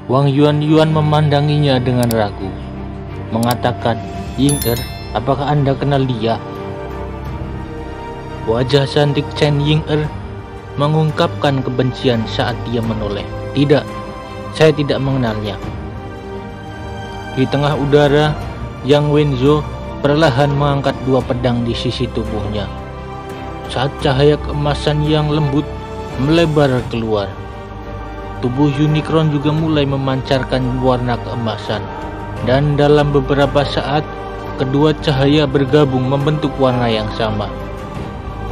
Wang Yuan memandanginya dengan ragu, mengatakan, "Ying-er, apakah Anda kenal dia?" Wajah cantik Chen Ying-er mengungkapkan kebencian saat dia menoleh. "Tidak, saya tidak mengenalnya." Di tengah udara, Yang Wenzo perlahan mengangkat dua pedang di sisi tubuhnya. Saat cahaya keemasan yang lembut melebar keluar, tubuh Unicron juga mulai memancarkan warna keemasan, dan dalam beberapa saat kedua cahaya bergabung membentuk warna yang sama.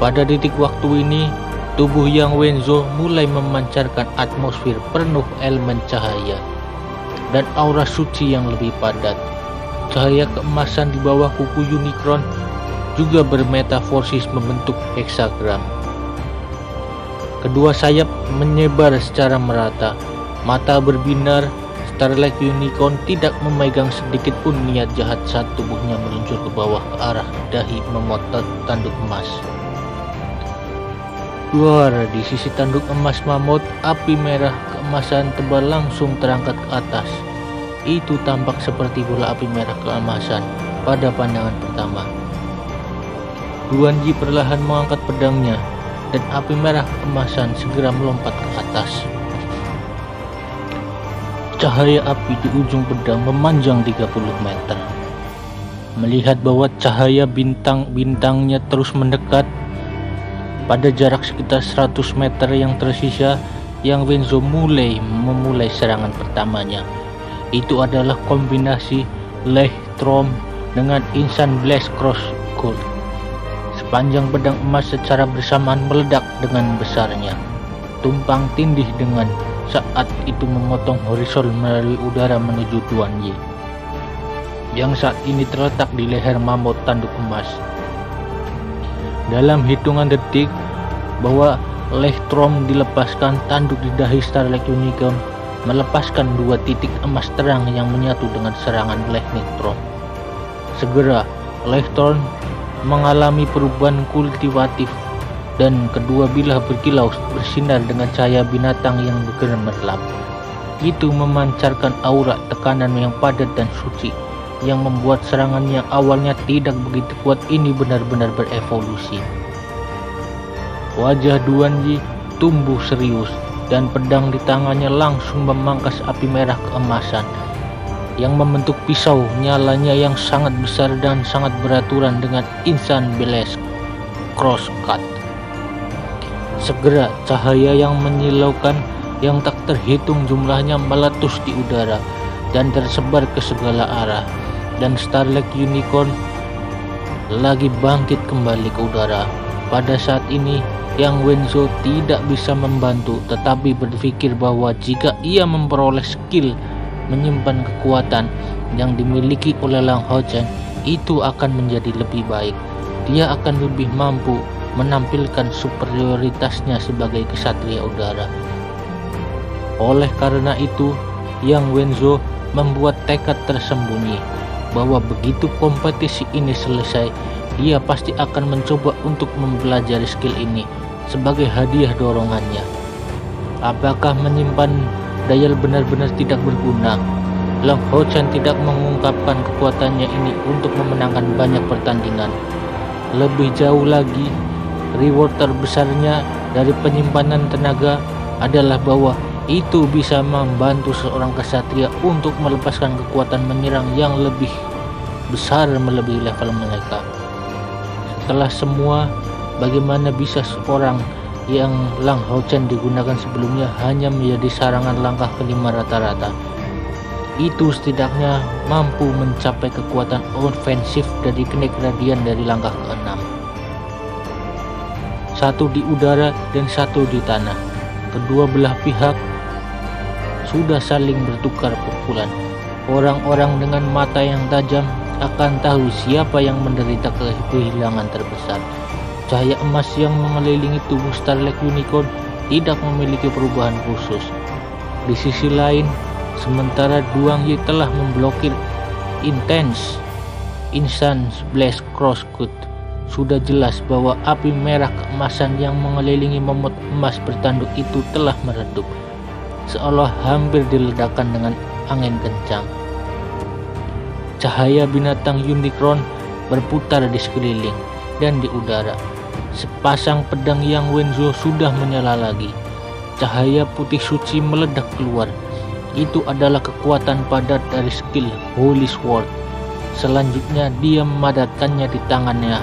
Pada titik waktu ini, tubuh Yang Wenzo mulai memancarkan atmosfer penuh elemen cahaya dan aura suci yang lebih padat. Cahaya keemasan di bawah kuku Unicron juga bermetaforsis membentuk heksagram. Kedua sayap menyebar secara merata, mata berbinar. Starlight Unicorn tidak memegang sedikit pun niat jahat saat tubuhnya meluncur ke bawah ke arah dahi memotot tanduk emas. Luar di sisi tanduk emas mamut, api merah keemasan tebal langsung terangkat ke atas. Itu tampak seperti bola api merah keemasan pada pandangan pertama. Duan Yi perlahan mengangkat pedangnya, dan api merah keemasan segera melompat ke atas. Cahaya api di ujung pedang memanjang 30 meter. Melihat bahwa cahaya bintang-bintangnya terus mendekat, pada jarak sekitar 100 meter yang tersisa, Yang Wenzo memulai serangan pertamanya. Itu adalah kombinasi Lechtrom dengan Insan Blast Cross Cut. Sepanjang pedang emas secara bersamaan meledak dengan besarnya, tumpang tindih dengan saat itu memotong horizon melalui udara menuju Duan Yi, yang saat ini terletak di leher mamut tanduk emas. Dalam hitungan detik bahwa Lechtrom dilepaskan, tanduk di dahi Starlight Unicorn melepaskan dua titik emas terang yang menyatu dengan serangan Lechtrom. Segera Lechtrom mengalami perubahan kultivatif, dan kedua bilah berkilau bersinar dengan cahaya binatang yang bergemerlap. Itu memancarkan aura tekanan yang padat dan suci, yang membuat serangan yang awalnya tidak begitu kuat ini benar-benar berevolusi. Wajah Duan Yi tumbuh serius, dan pedang di tangannya langsung memangkas api merah keemasan yang membentuk pisau nyalanya yang sangat besar dan sangat beraturan dengan Insan Blast Cross Cut. Segera cahaya yang menyilaukan yang tak terhitung jumlahnya meletus di udara dan tersebar ke segala arah, dan Starlight Unicorn lagi bangkit kembali ke udara. Pada saat ini Yang Wenzo tidak bisa membantu, tetapi berpikir bahwa jika ia memperoleh skill menyimpan kekuatan yang dimiliki oleh Lang Hao-Chen, itu akan menjadi lebih baik. Dia akan lebih mampu menampilkan superioritasnya sebagai kesatria udara. Oleh karena itu, Yang Wenzo membuat tekad tersembunyi bahwa begitu kompetisi ini selesai, dia pasti akan mencoba untuk mempelajari skill ini sebagai hadiah dorongannya. Apakah menyimpan dayal benar-benar tidak berguna? Lang Hao-Chen tidak mengungkapkan kekuatannya ini untuk memenangkan banyak pertandingan. Lebih jauh lagi, reward terbesarnya dari penyimpanan tenaga adalah bahwa itu bisa membantu seorang kesatria untuk melepaskan kekuatan menyerang yang lebih besar melebihi level mereka. Setelah semua, bagaimana bisa seorang yang Lang Hao-Chen digunakan sebelumnya hanya menjadi sarangan langkah kelima rata-rata? Itu setidaknya mampu mencapai kekuatan ofensif dari Knight Radiant dari langkah ke-6. Satu di udara dan satu di tanah. Kedua belah pihak sudah saling bertukar pukulan. Orang-orang dengan mata yang tajam akan tahu siapa yang menderita kehilangan terbesar. Cahaya emas yang mengelilingi tubuh Starlight Unicorn tidak memiliki perubahan khusus. Di sisi lain, sementara Duan Yi telah memblokir Insan Blast Cross Cut, sudah jelas bahwa api merah keemasan yang mengelilingi momot emas bertanduk itu telah meredup. seolah hampir diledakkan dengan angin kencang. Cahaya binatang unicorn berputar di sekeliling dan di udara. Sepasang pedang Yang Wenzo sudah menyala lagi. Cahaya putih suci meledak keluar. Itu adalah kekuatan padat dari skill Holy Sword. Selanjutnya dia memadatkannya di tangannya,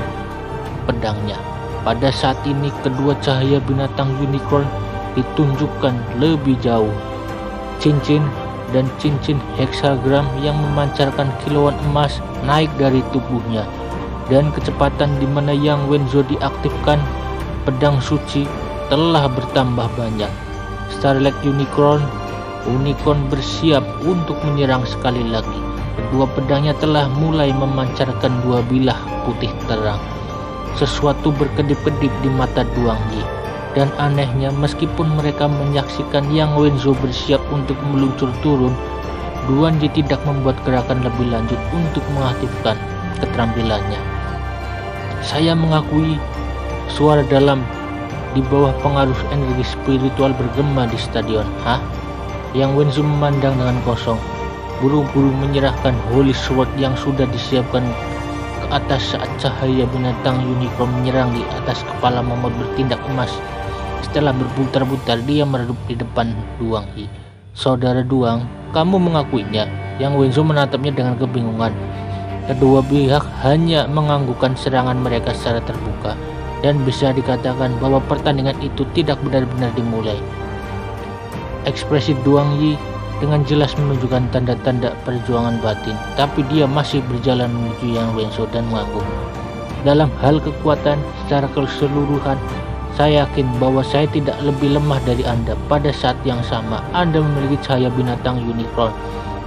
pedangnya. Pada saat ini kedua cahaya binatang unicorn ditunjukkan lebih jauh. Cincin dan cincin heksagram yang memancarkan kilauan emas naik dari tubuhnya. Dan kecepatan di mana Yang Wenzo diaktifkan, pedang suci telah bertambah banyak. Starlight Unicorn bersiap untuk menyerang sekali lagi. Kedua pedangnya telah mulai memancarkan dua bilah putih terang. Sesuatu berkedip-kedip di mata Duang Yi. Dan anehnya, meskipun mereka menyaksikan Yang Wenzo bersiap untuk meluncur turun, Duan Yi tidak membuat gerakan lebih lanjut untuk mengaktifkan keterampilannya. Saya mengakui, suara dalam di bawah pengaruh energi spiritual bergema di stadion. Hah? Yang Wenzo memandang dengan kosong, buru-buru menyerahkan Holy Sword yang sudah disiapkan ke atas saat cahaya binatang unicorn menyerang di atas kepala Momot bertindak emas. Setelah berputar-putar, dia meredup di depan Duang Yi. Saudara Duang, kamu mengakuinya? Yang Wenzo menatapnya dengan kebingungan. Kedua pihak hanya menganggukkan serangan mereka secara terbuka, dan bisa dikatakan bahwa pertandingan itu tidak benar-benar dimulai. Ekspresi Duang Yi dengan jelas menunjukkan tanda-tanda perjuangan batin, tapi dia masih berjalan menuju Yang Wenzo dan mengangguk. Dalam hal kekuatan secara keseluruhan, saya yakin bahwa saya tidak lebih lemah dari Anda. Pada saat yang sama, Anda memiliki cahaya binatang unicorn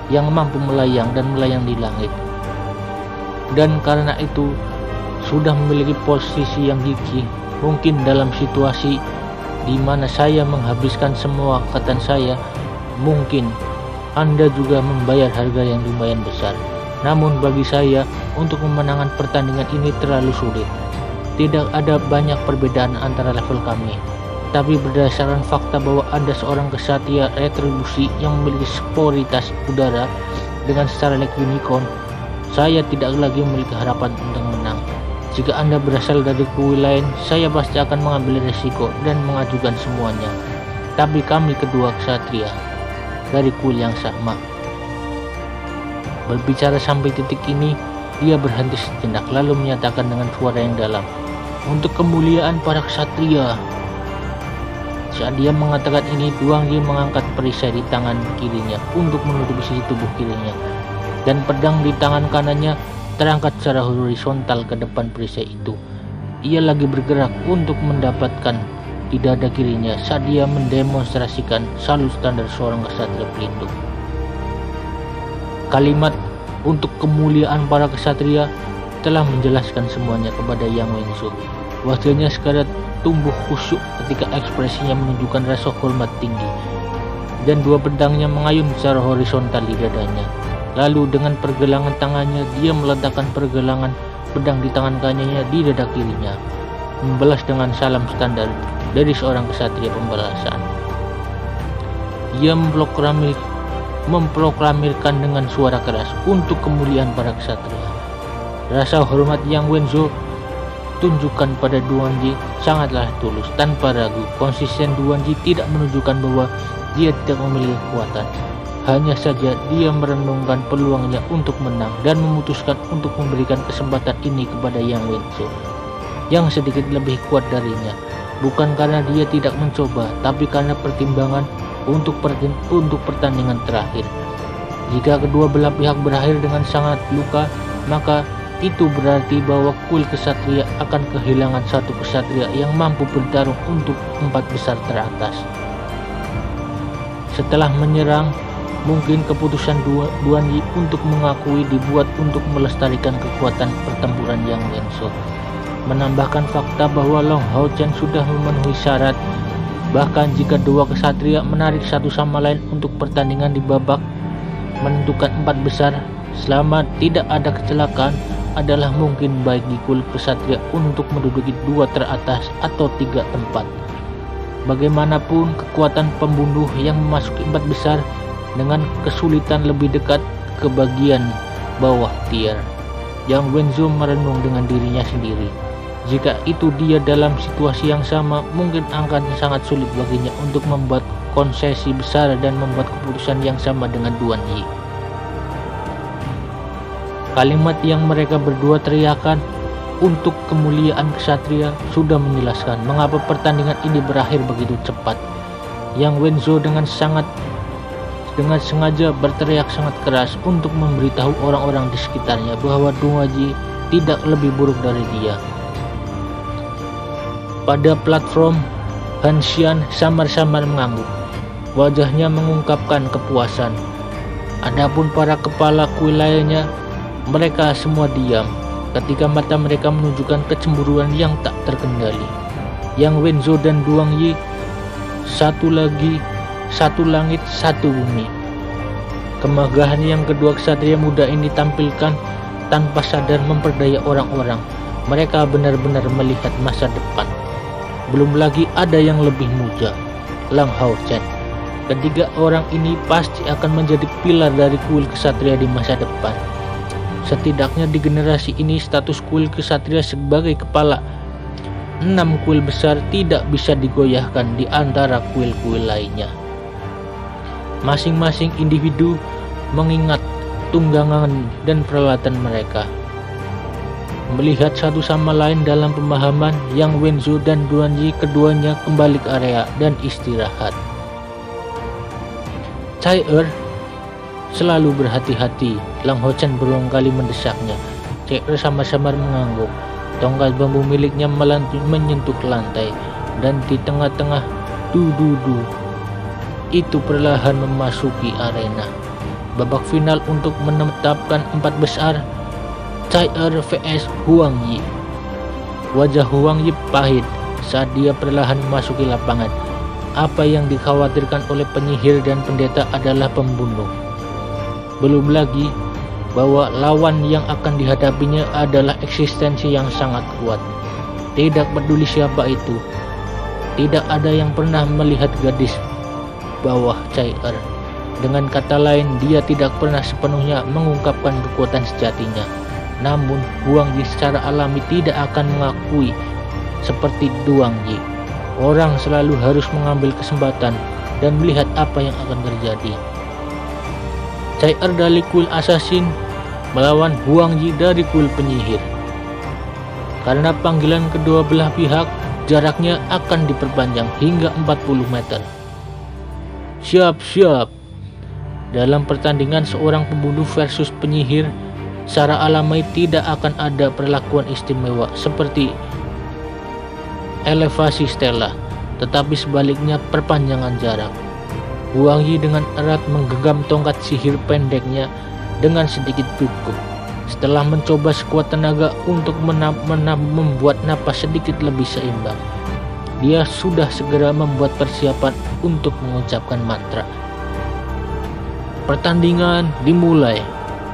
yang mampu melayang dan melayang di langit. Dan karena itu, sudah memiliki posisi yang gigih. Mungkin dalam situasi di mana saya menghabiskan semua kekuatan saya, mungkin Anda juga membayar harga yang lumayan besar. Namun bagi saya, untuk memenangkan pertandingan ini terlalu sulit. Tidak ada banyak perbedaan antara level kami, tapi berdasarkan fakta bahwa Anda seorang kesatria retribusi yang memiliki sporitas udara dengan Starlight Unicorn, saya tidak lagi memiliki harapan untuk menang. Jika Anda berasal dari kuil lain, saya pasti akan mengambil resiko dan mengajukan semuanya. Tapi kami kedua kesatria dari kuil yang sama. Berbicara sampai titik ini, dia berhenti sejenak lalu menyatakan dengan suara yang dalam, "Untuk kemuliaan para ksatria." Saat dia mengatakan ini, Duang Yi mengangkat perisai di tangan kirinya untuk menutupi sisi tubuh kirinya, dan pedang di tangan kanannya terangkat secara horizontal ke depan perisai itu. Ia lagi bergerak untuk mendapatkan di dada kirinya saat dia mendemonstrasikan salut standar seorang ksatria pelindung. Kalimat "untuk kemuliaan para ksatria" telah menjelaskan semuanya kepada Yang Wenzo. Wajahnya sekadar tumbuh khusyuk ketika ekspresinya menunjukkan rasa hormat tinggi, dan dua pedangnya mengayun secara horizontal di dadanya. Lalu dengan pergelangan tangannya, dia meletakkan pergelangan pedang di tangan kanannya di dada kirinya, membalas dengan salam standar dari seorang ksatria pembalasan. Ia memproklamirkan dengan suara keras, "Untuk kemuliaan para ksatria." Rasa hormat Yang Wenzo tunjukkan pada Duan Yi sangatlah tulus. Tanpa ragu, konsisten Duan Yi tidak menunjukkan bahwa dia tidak memiliki kekuatan. Hanya saja dia merenungkan peluangnya untuk menang dan memutuskan untuk memberikan kesempatan ini kepada Yang Wenzo, yang sedikit lebih kuat darinya. Bukan karena dia tidak mencoba, tapi karena pertimbangan untuk pertandingan terakhir. Jika kedua belah pihak berakhir dengan sangat luka, maka itu berarti bahwa kuil kesatria akan kehilangan satu kesatria yang mampu bertarung untuk 4 besar teratas. Setelah menyerang, mungkin keputusan Duan Yi untuk mengakui dibuat untuk melestarikan kekuatan pertempuran Yang Wenzo, menambahkan fakta bahwa Long Hao Chen sudah memenuhi syarat. Bahkan jika dua kesatria menarik satu sama lain untuk pertandingan di babak menentukan 4 besar, selama tidak ada kecelakaan, adalah mungkin baik di kuil kesatria untuk menduduki 2 teratas atau 3 tempat. Bagaimanapun kekuatan pembunuh yang memasuki 4 besar dengan kesulitan lebih dekat ke bagian bawah tier. Yang Wenzo merenung dengan dirinya sendiri. Jika itu dia dalam situasi yang sama, mungkin akan sangat sulit baginya untuk membuat konsesi besar dan membuat keputusan yang sama dengan Duan Yi. Kalimat yang mereka berdua teriakan untuk kemuliaan kesatria sudah menjelaskan mengapa pertandingan ini berakhir begitu cepat. Yang Wenzo dengan sengaja berteriak sangat keras untuk memberitahu orang-orang di sekitarnya bahwa Duan Yi tidak lebih buruk dari dia. Pada platform, Han Xian samar-samar mengangguk. Wajahnya mengungkapkan kepuasan. Adapun para kepala kuil lainnya, mereka semua diam ketika mata mereka menunjukkan kecemburuan yang tak terkendali. Yang Wenzo dan Duan Yi, satu langit, satu bumi. Kemegahan yang kedua ksatria muda ini tampilkan tanpa sadar memperdaya orang-orang. Mereka benar-benar melihat masa depan. Belum lagi ada yang lebih muda, Lang Hao Chen. Ketiga orang ini pasti akan menjadi pilar dari kuil kesatria di masa depan. Setidaknya di generasi ini status kuil kesatria sebagai kepala 6 kuil besar tidak bisa digoyahkan di antara kuil-kuil lainnya. Masing-masing individu mengingat tunggangan dan peralatan mereka. Melihat satu sama lain dalam pemahaman, Yang Wenzo dan Duan Yi keduanya kembali ke area dan istirahat. Cai selalu berhati-hati, Lang Hao Chen berulang kali mendesaknya. Cai sama-sama mengangguk. Tongkat bambu miliknya menyentuh lantai, dan di tengah-tengah du-du-du itu perlahan memasuki arena. Babak final untuk menetapkan 4 besar, Cai vs Huang Yi. Wajah Huang Yi pahit saat dia perlahan memasuki lapangan. Apa yang dikhawatirkan oleh penyihir dan pendeta adalah pembunuh. Belum lagi bahwa lawan yang akan dihadapinya adalah eksistensi yang sangat kuat. Tidak peduli siapa itu, tidak ada yang pernah melihat gadis bawah Cai. Dengan kata lain, dia tidak pernah sepenuhnya mengungkapkan kekuatan sejatinya. Namun Huang Yi secara alami tidak akan mengakui seperti Duan Yi. Orang selalu harus mengambil kesempatan dan melihat apa yang akan terjadi. Cai dari kuil assassin melawan Huang Yi dari kuil penyihir. Karena panggilan kedua belah pihak, jaraknya akan diperpanjang hingga 40 meter. Siap-siap. Dalam pertandingan seorang pembunuh versus penyihir, secara alami tidak akan ada perlakuan istimewa seperti elevasi stella, tetapi sebaliknya perpanjangan jarak. Huang Yi dengan erat menggenggam tongkat sihir pendeknya dengan sedikit gugup. Setelah mencoba sekuat tenaga untuk membuat napas sedikit lebih seimbang, dia sudah segera membuat persiapan untuk mengucapkan mantra. Pertandingan dimulai.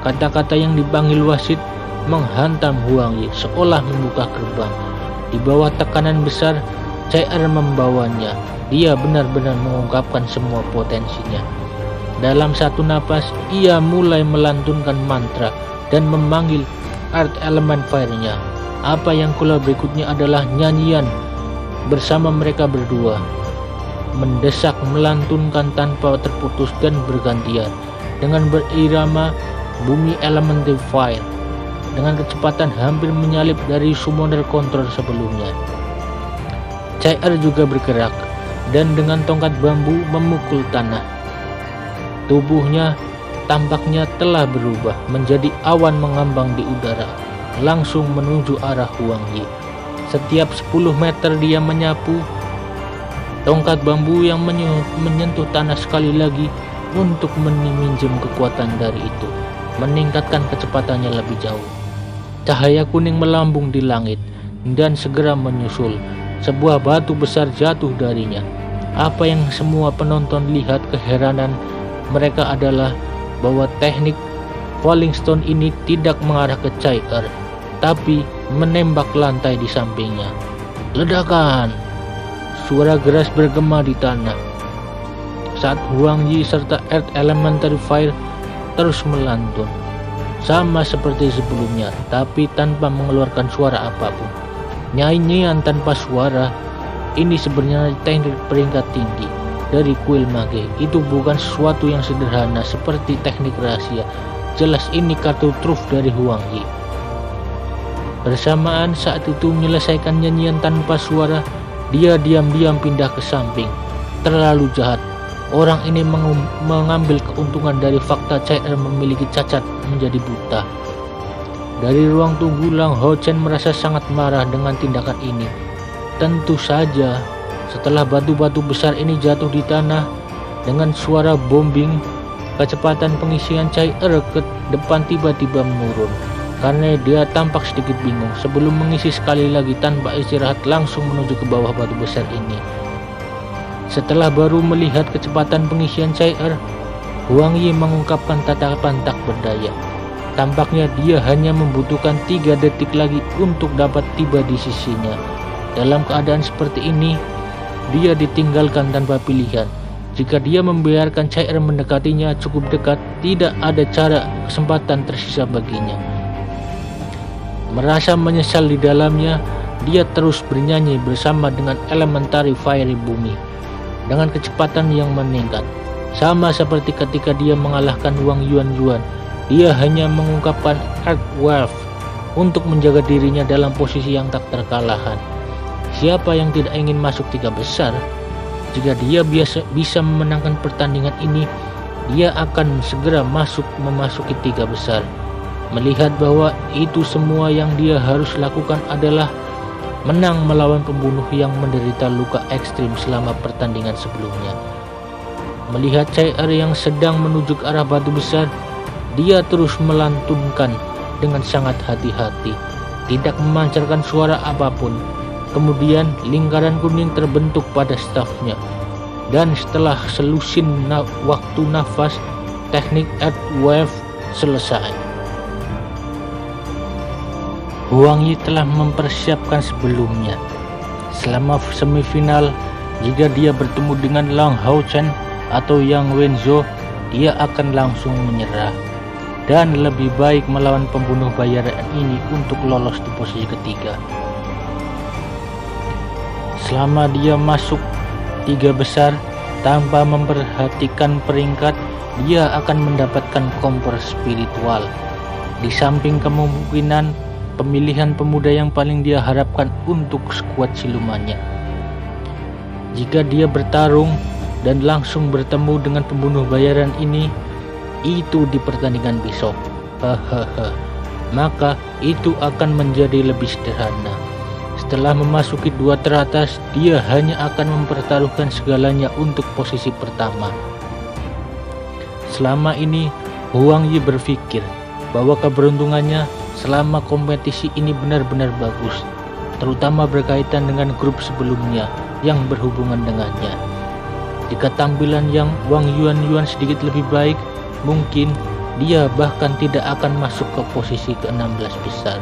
Kata-kata yang dipanggil wasit menghantam Huang Yi seolah membuka gerbang. Di bawah tekanan besar, Cai membawanya. Dia benar-benar mengungkapkan semua potensinya. Dalam satu napas, ia mulai melantunkan mantra dan memanggil Earth Element Fire-nya. Apa yang keluar berikutnya adalah nyanyian bersama mereka berdua. Mendesak, melantunkan tanpa terputus dan bergantian. Dengan berirama Bumi Elemental Fire dengan kecepatan hampir menyalip dari summoner kontrol sebelumnya. Cai juga bergerak dan dengan tongkat bambu memukul tanah. Tubuhnya tampaknya telah berubah menjadi awan mengambang di udara, langsung menuju arah Huang Yi. Setiap 10 meter dia menyapu. Tongkat bambu yang menyentuh tanah sekali lagi untuk meminjam kekuatan dari itu, meningkatkan kecepatannya lebih jauh. Cahaya kuning melambung di langit dan segera menyusul. Sebuah batu besar jatuh darinya. Apa yang semua penonton lihat keheranan mereka adalah bahwa teknik Falling Stone ini tidak mengarah ke Cai, tapi menembak lantai di sampingnya. Ledakan! suara keras bergema di tanah saat Huang Yi serta Earth Elementary Fire terus melantun, sama seperti sebelumnya, tapi tanpa mengeluarkan suara apapun. Nyanyian tanpa suara ini sebenarnya teknik peringkat tinggi dari kuil mage. Itu bukan sesuatu yang sederhana seperti teknik rahasia. Jelas ini kartu truf dari Huang Yi. Bersamaan saat itu menyelesaikan nyanyian tanpa suara, dia diam-diam pindah ke samping. Terlalu jahat. Orang ini mengambil keuntungan dari fakta Chai memiliki cacat menjadi buta. Dari ruang tunggu, Lang Hao-chen merasa sangat marah dengan tindakan ini. Tentu saja, setelah batu-batu besar ini jatuh di tanah dengan suara bombing, kecepatan pengisian Chai ke depan tiba-tiba menurun. Karena dia tampak sedikit bingung, sebelum mengisi sekali lagi tanpa istirahat langsung menuju ke bawah batu besar ini. Setelah baru melihat kecepatan pengisian Chai, Huang Yi mengungkapkan tatapan tak berdaya. Tampaknya dia hanya membutuhkan 3 detik lagi untuk dapat tiba di sisinya. Dalam keadaan seperti ini, dia ditinggalkan tanpa pilihan. Jika dia membiarkan Chai mendekatinya cukup dekat, tidak ada kesempatan tersisa baginya. Merasa menyesal di dalamnya, dia terus bernyanyi bersama dengan Elementary Fire bumi dengan kecepatan yang meningkat. Sama seperti ketika dia mengalahkan Wang Yuan, dia hanya mengungkapkan Earth Wave untuk menjaga dirinya dalam posisi yang tak terkalahkan. Siapa yang tidak ingin masuk 3 besar? Jika dia bisa memenangkan pertandingan ini, dia akan segera memasuki 3 besar. Melihat bahwa itu semua yang dia harus lakukan adalah menang melawan pembunuh yang menderita luka ekstrim selama pertandingan sebelumnya. Melihat Chai yang sedang menuju ke arah batu besar, dia terus melantunkan dengan sangat hati-hati, tidak memancarkan suara apapun. Kemudian lingkaran kuning terbentuk pada stafnya, dan setelah selusin waktu nafas, teknik Earth Wave selesai. Huang Yi telah mempersiapkan sebelumnya. Selama semifinal, jika dia bertemu dengan Lang Hao-chen atau Yang Wenzhou, dia akan langsung menyerah. Dan lebih baik melawan pembunuh bayaran ini untuk lolos di posisi ketiga. Selama dia masuk 3 besar tanpa memperhatikan peringkat, dia akan mendapatkan kompor spiritual. Di samping kemungkinan pemilihan pemuda yang paling dia harapkan untuk skuad silumannya. Jika dia bertarung dan langsung bertemu dengan pembunuh bayaran ini, itu di pertandingan besok, maka itu akan menjadi lebih sederhana. Setelah memasuki 2 teratas, dia hanya akan mempertaruhkan segalanya untuk posisi pertama. Selama ini, Huang Yi berpikir bahwa keberuntungannya selama kompetisi ini benar-benar bagus, terutama berkaitan dengan grup sebelumnya yang berhubungan dengannya. Jika tampilan yang Wang Yuan sedikit lebih baik, mungkin dia bahkan tidak akan masuk ke posisi ke-16 besar.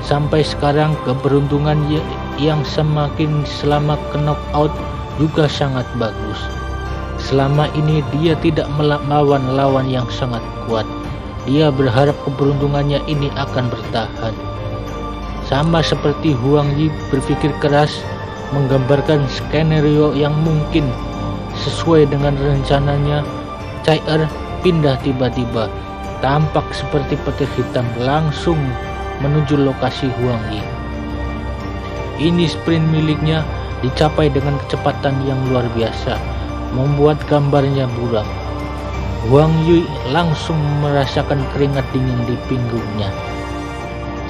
Sampai sekarang keberuntungan yang semakin selama ke knockout juga sangat bagus. Selama ini dia tidak melawan lawan yang sangat kuat. Dia berharap keberuntungannya ini akan bertahan. Sama seperti Huang Yi berpikir keras, menggambarkan skenario yang mungkin sesuai dengan rencananya. Chai pindah tiba-tiba, tampak seperti petir hitam langsung menuju lokasi Huang Yi. Ini sprint miliknya dicapai dengan kecepatan yang luar biasa, membuat gambarnya buram. Huang Yi langsung merasakan keringat dingin di pinggungnya.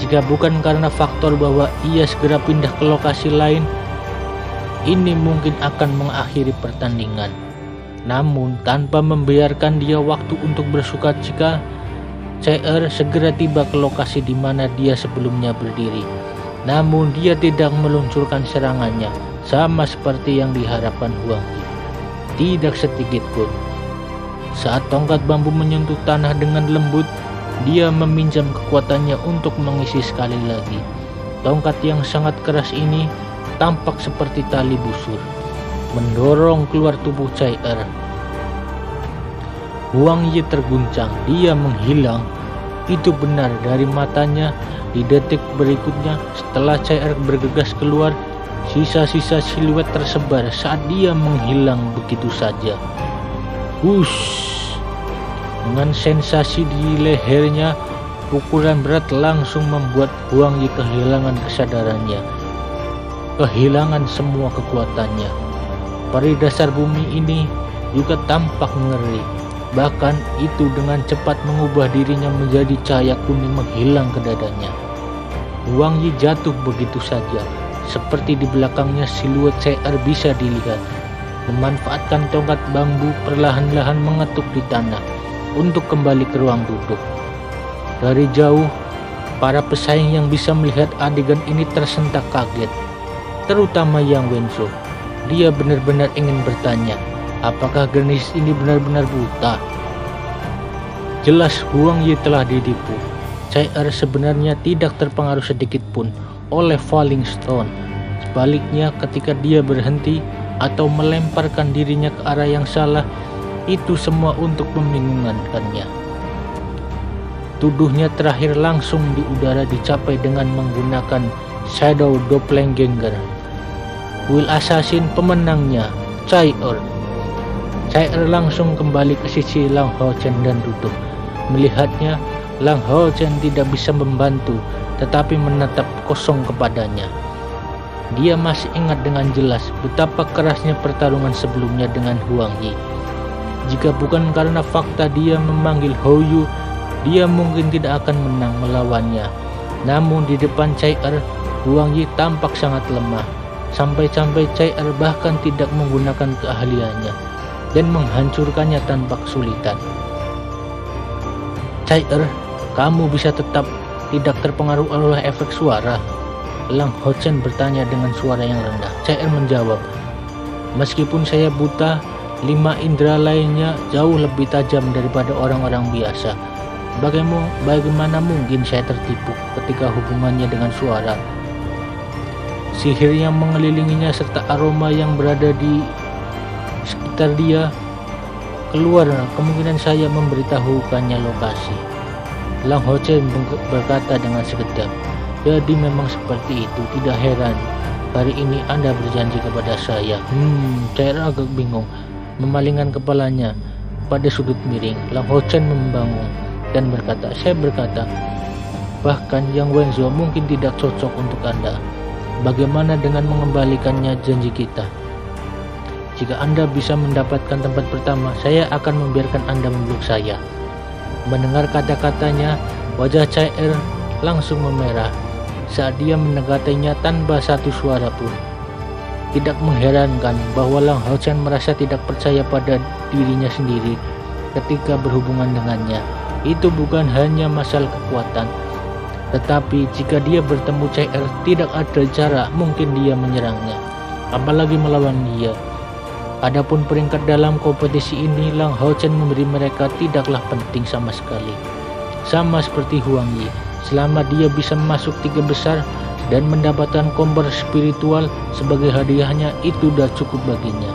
Jika bukan karena faktor bahwa ia segera pindah ke lokasi lain, ini mungkin akan mengakhiri pertandingan. Namun tanpa membiarkan dia waktu untuk bersukacita, Chai segera tiba ke lokasi di mana dia sebelumnya berdiri. Namun dia tidak meluncurkan serangannya, sama seperti yang diharapkan Huang Yi. Tidak sedikit pun. Saat tongkat bambu menyentuh tanah dengan lembut, dia meminjam kekuatannya untuk mengisi sekali lagi. Tongkat yang sangat keras ini tampak seperti tali busur, mendorong keluar tubuh Chai-Er. Huang Yi terguncang, dia menghilang. Itu benar, dari matanya. Di detik berikutnya, setelah Chai-Er bergegas keluar, sisa-sisa siluet tersebar saat dia menghilang begitu saja. Hush! Dengan sensasi di lehernya, pukulan berat langsung membuat Huang Yi kehilangan kesadarannya, kehilangan semua kekuatannya. Pada dasar bumi ini juga tampak ngeri. Bahkan itu dengan cepat mengubah dirinya menjadi cahaya kuning menghilang ke dadanya. Huang Yi jatuh begitu saja. Seperti di belakangnya siluet Chai-Er bisa dilihat. Memanfaatkan tongkat bambu perlahan-lahan mengetuk di tanah untuk kembali ke ruang duduk. Dari jauh, para pesaing yang bisa melihat adegan ini tersentak kaget. Terutama Yang Wenzo. Dia benar-benar ingin bertanya, apakah gadis ini benar-benar buta? Jelas Huang Yi telah ditipu. Chai-Er sebenarnya tidak terpengaruh sedikit pun oleh Falling Stone. Sebaliknya, ketika dia berhenti atau melemparkan dirinya ke arah yang salah, itu semua untuk membingungkannya. Tuduhnya terakhir langsung di udara dicapai dengan menggunakan Shadow Doppelganger. Will Assassin pemenangnya, Chai-Er. Chai-Er langsung kembali ke sisi Lang Hao-Chen dan duduk. Melihatnya, Lang Hao-Chen tidak bisa membantu, tetapi menatap kosong kepadanya. Dia masih ingat dengan jelas betapa kerasnya pertarungan sebelumnya dengan Huang Yi. Jika bukan karena fakta dia memanggil Hou Yu, dia mungkin tidak akan menang melawannya. Namun di depan Chai-Er, Huang Yi tampak sangat lemah. Sampai-sampai Chai-Er bahkan tidak menggunakan keahliannya dan menghancurkannya tanpa kesulitan. Chai-Er, kamu bisa tetap tidak terpengaruh oleh efek suara? Lang Hao-Chen bertanya dengan suara yang rendah. Chai-Er menjawab, meskipun saya buta, 5 indera lainnya jauh lebih tajam daripada orang-orang biasa. Bagaimana mungkin saya tertipu ketika hubungannya dengan suara? Sihir yang mengelilinginya serta aroma yang berada di sekitar dia keluar, kemungkinan saya memberitahukannya lokasi. Lang Hao-Chen berkata dengan sekejap, jadi memang seperti itu, tidak heran. Hari ini Anda berjanji kepada saya. Chai-Er agak bingung, memalingkan kepalanya pada sudut miring. Lang Hao-Chen membangun dan berkata, saya berkata, bahkan Yang Wenzo mungkin tidak cocok untuk Anda. Bagaimana dengan mengembalikannya janji kita? Jika Anda bisa mendapatkan tempat pertama, saya akan membiarkan Anda memeluk saya. Mendengar kata-katanya, wajah Chai-Er langsung memerah saat dia mendekatinya tanpa satu suara pun. Tidak mengherankan bahwa Lang Hao-Chen merasa tidak percaya pada dirinya sendiri ketika berhubungan dengannya. Itu bukan hanya masalah kekuatan, tetapi jika dia bertemu Chai-Er, tidak ada cara mungkin dia menyerangnya, apalagi melawan dia. Adapun peringkat dalam kompetisi ini, Lang Hao-Chen memberi mereka tidaklah penting sama sekali. Sama seperti Huang Yi, selama dia bisa masuk 3 besar dan mendapatkan kompor spiritual sebagai hadiahnya, itu sudah cukup baginya.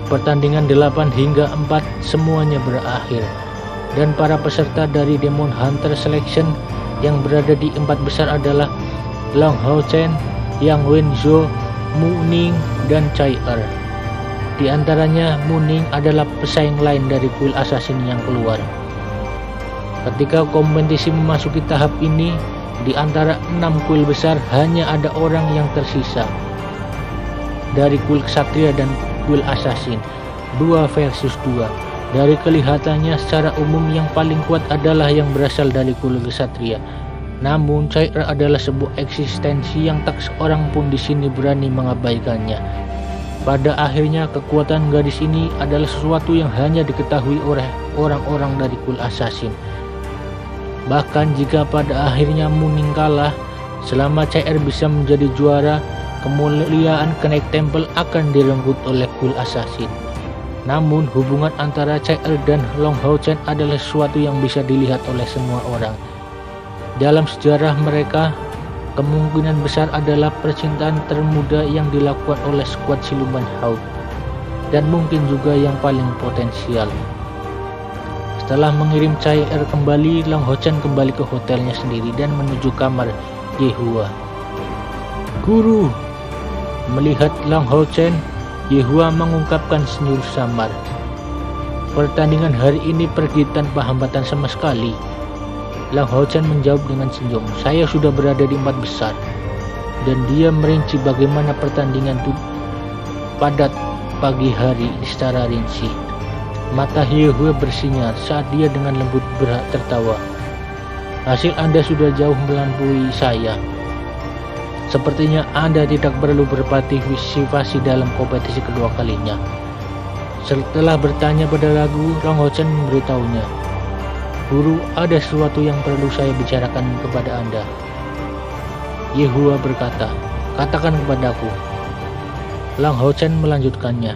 Pertandingan 8 hingga 4 semuanya berakhir, dan para peserta dari Demon Hunter Selection yang berada di 4 besar adalah Lang Hao-Chen, Yang Wenzo, Mu Ning, dan Chai-Er. Di antaranya Mu Ning adalah pesaing lain dari kuil assassin yang keluar. Ketika kompetisi memasuki tahap ini, di antara 6 kuil besar hanya ada orang yang tersisa dari kuil ksatria dan kuil assassin, 2 versus 2. Dari kelihatannya secara umum yang paling kuat adalah yang berasal dari kuil ksatria. Namun Chai-Er adalah sebuah eksistensi yang tak seorang pun di sini berani mengabaikannya. Pada akhirnya kekuatan gadis ini adalah sesuatu yang hanya diketahui oleh orang-orang dari kuil assassin. Bahkan jika pada akhirnya Mu Ning kalah, selama Chai-Er bisa menjadi juara, kemuliaan Kenaik Temple akan direnggut oleh kuil assassin. Namun hubungan antara Chai-Er dan Lang Hao-Chen adalah sesuatu yang bisa dilihat oleh semua orang. Dalam sejarah mereka, kemungkinan besar adalah percintaan termuda yang dilakukan oleh skuad siluman Hawk, dan mungkin juga yang paling potensial. Setelah mengirim Chai-Er kembali, Lang Hochan kembali ke hotelnya sendiri dan menuju kamar Yehua. Guru! Melihat Lang Hochan, Yehua mengungkapkan senyum samar. Pertandingan hari ini pergi tanpa hambatan sama sekali. Lang Hochan menjawab dengan senyum. Saya sudah berada di 4 besar. Dan dia merinci bagaimana pertandingan itu pada pagi hari secara rinci. Mata Yehua bersinar saat dia dengan lembut tertawa. Hasil Anda sudah jauh melampaui saya. Sepertinya Anda tidak perlu berpartisipasi dalam kompetisi kedua kalinya. Setelah bertanya pada ragu, Lang Hochan memberitahunya. Guru, ada sesuatu yang perlu saya bicarakan kepada Anda. Yehua berkata, katakan kepadaku. Lang Hochan melanjutkannya.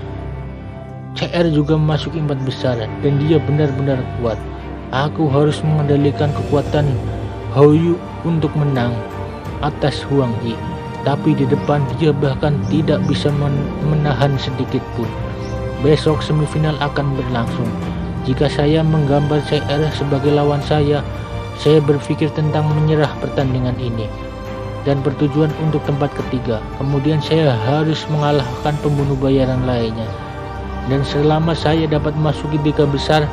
CR juga memasuki 4 besar dan dia benar-benar kuat. Aku harus mengendalikan kekuatan Hou untuk menang atas Huang Yi. Tapi di depan dia bahkan tidak bisa menahan sedikit pun. Besok semifinal akan berlangsung. Jika saya menggambar CR sebagai lawan saya berpikir tentang menyerah pertandingan ini dan bertujuan untuk tempat ketiga. Kemudian saya harus mengalahkan pembunuh bayaran lainnya. Dan selama saya dapat memasuki 3 besar,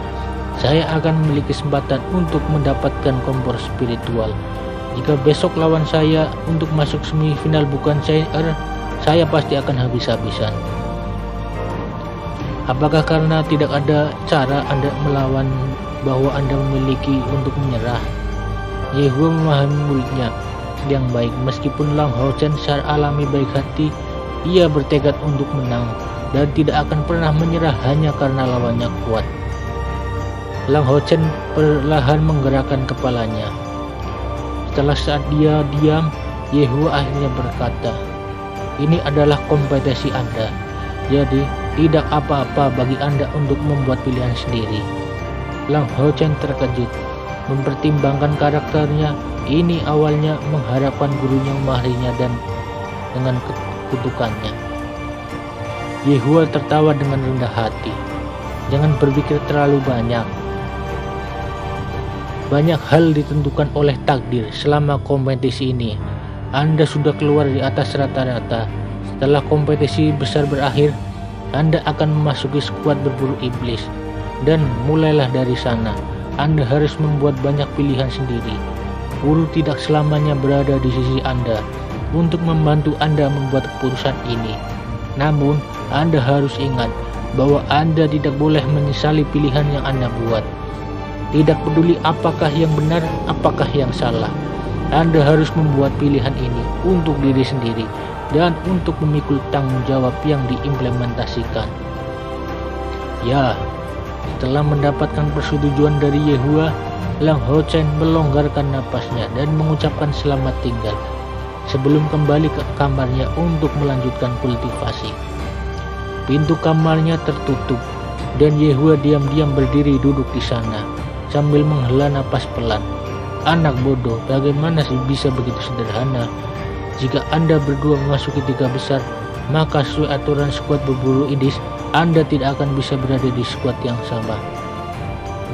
saya akan memiliki kesempatan untuk mendapatkan kompor spiritual. Jika besok lawan saya untuk masuk semifinal bukan CR, saya pasti akan habis-habisan. Apakah karena tidak ada cara Anda melawan bahwa Anda memiliki untuk menyerah? Yehua memahami muridnya yang baik. Meskipun Lang Hochan secara alami baik hati, ia bertekad untuk menang dan tidak akan pernah menyerah hanya karena lawannya kuat. Lang Hochan perlahan menggerakkan kepalanya. Setelah saat dia diam, Yehua akhirnya berkata, ini adalah kompetisi Anda, jadi tidak apa-apa bagi Anda untuk membuat pilihan sendiri. Lang Hochan terkejut, mempertimbangkan karakternya. Ini awalnya mengharapkan gurunya memarahinya dan dengan kutukannya. Yehua tertawa dengan rendah hati. Jangan berpikir terlalu banyak. Banyak hal ditentukan oleh takdir selama kompetisi ini. Anda sudah keluar di atas rata-rata. Setelah kompetisi besar berakhir, Anda akan memasuki skuad berburu iblis. Dan mulailah dari sana. Anda harus membuat banyak pilihan sendiri. Guru tidak selamanya berada di sisi Anda untuk membantu Anda membuat keputusan ini. Namun, Anda harus ingat bahwa Anda tidak boleh menyesali pilihan yang Anda buat. Tidak peduli apakah yang benar, apakah yang salah. Anda harus membuat pilihan ini untuk diri sendiri dan untuk memikul tanggung jawab yang diimplementasikan. Ya, setelah mendapatkan persetujuan dari Yehua, Lang Hochan melonggarkan napasnya dan mengucapkan selamat tinggal sebelum kembali ke kamarnya untuk melanjutkan kultivasi. Pintu kamarnya tertutup dan Yehua diam-diam berdiri duduk di sana sambil menghela napas pelan. Anak bodoh, bagaimana sih bisa begitu sederhana? Jika Anda berdua memasuki 3 besar, maka sesuai aturan skuad berburu iblis, Anda tidak akan bisa berada di skuad yang sama.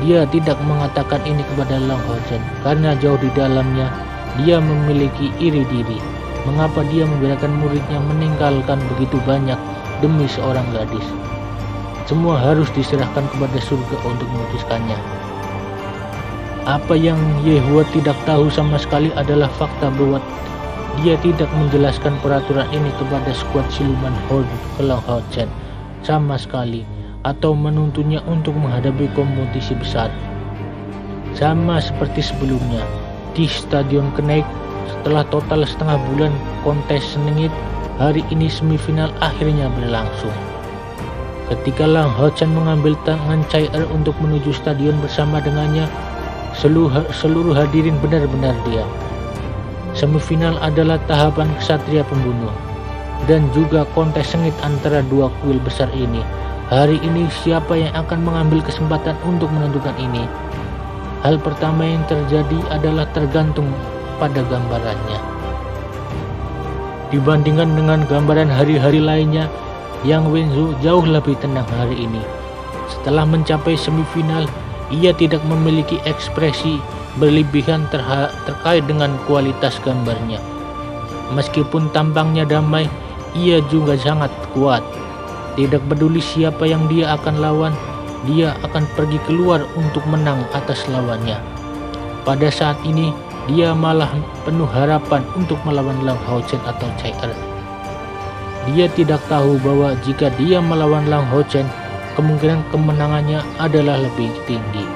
Dia tidak mengatakan ini kepada Lang Hochan karena jauh di dalamnya dia memiliki iri diri. Mengapa dia membiarkan muridnya meninggalkan begitu banyak demi seorang gadis? Semua harus diserahkan kepada surga untuk memutuskannya. Apa yang Yehua tidak tahu sama sekali adalah fakta bahwa dia tidak menjelaskan peraturan ini kepada skuad siluman Horde ke Lang Hochan sama sekali, atau menuntunnya untuk menghadapi kompetisi besar. Sama seperti sebelumnya, di Stadion Kenaik, setelah total setengah bulan kontes sengit, hari ini semifinal akhirnya berlangsung. Ketika Lang Hochan mengambil tangan Chai-Er untuk menuju stadion bersama dengannya, seluruh hadirin benar-benar diam. Semifinal adalah tahapan kesatria pembunuh, dan juga kontes sengit antara 2 kuil besar ini. Hari ini siapa yang akan mengambil kesempatan untuk menentukan ini? Hal pertama yang terjadi adalah tergantung pada gambarannya. dibandingkan dengan gambaran hari-hari lainnya yang Wenzhou jauh lebih tenang hari ini. Setelah mencapai semifinal, ia tidak memiliki ekspresi berlebihan terkait dengan kualitas gambarnya. Meskipun tampangnya damai, ia juga sangat kuat. Tidak peduli siapa yang dia akan lawan, dia akan pergi keluar untuk menang atas lawannya. Pada saat ini, dia malah penuh harapan untuk melawan Lang Haochen atau Cai Er. Dia tidak tahu bahwa jika dia melawan Lang Haochen, kemungkinan kemenangannya adalah lebih tinggi.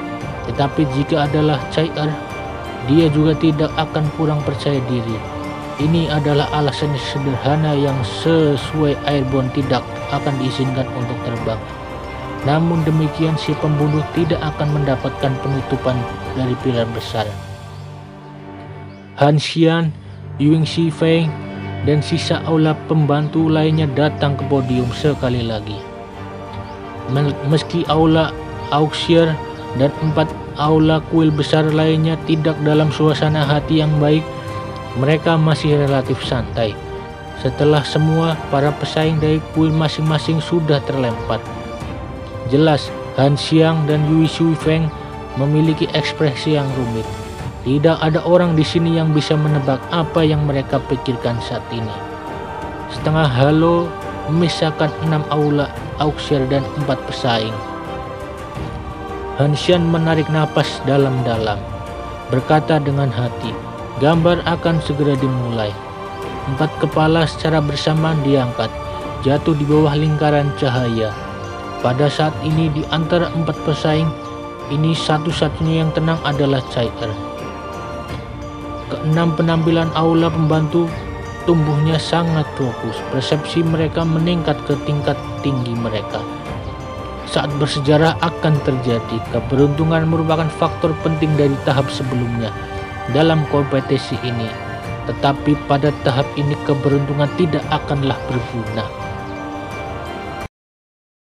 Tetapi jika adalah Cai Er, dia juga tidak akan kurang percaya diri. Ini adalah alasan sederhana yang sesuai Airborne tidak akan diizinkan untuk terbang. Namun demikian, si pembunuh tidak akan mendapatkan penutupan dari pilar besar. Han Xian, Ying Shifeng, dan sisa aula pembantu lainnya datang ke podium sekali lagi. Meski aula auksier dan 4 aula kuil besar lainnya tidak dalam suasana hati yang baik, mereka masih relatif santai. Setelah semua para pesaing dari kuil masing-masing sudah terlempar. Jelas, Han Xiang dan Yue Shifeng memiliki ekspresi yang rumit. Tidak ada orang di sini yang bisa menebak apa yang mereka pikirkan saat ini. Setengah halo memisahkan 6 aula auksier dan 4 pesaing. Han Xian menarik napas dalam-dalam, berkata dengan hati, gambar akan segera dimulai. 4 kepala secara bersamaan diangkat, jatuh di bawah lingkaran cahaya. Pada saat ini di antara 4 pesaing, ini satu-satunya yang tenang adalah Cai Er. Keenam penampilan aula pembantu tumbuhnya sangat fokus. Persepsi mereka meningkat ke tingkat tinggi mereka. Saat bersejarah akan terjadi, keberuntungan merupakan faktor penting dari tahap sebelumnya dalam kompetisi ini. Tetapi pada tahap ini keberuntungan tidak akanlah berguna.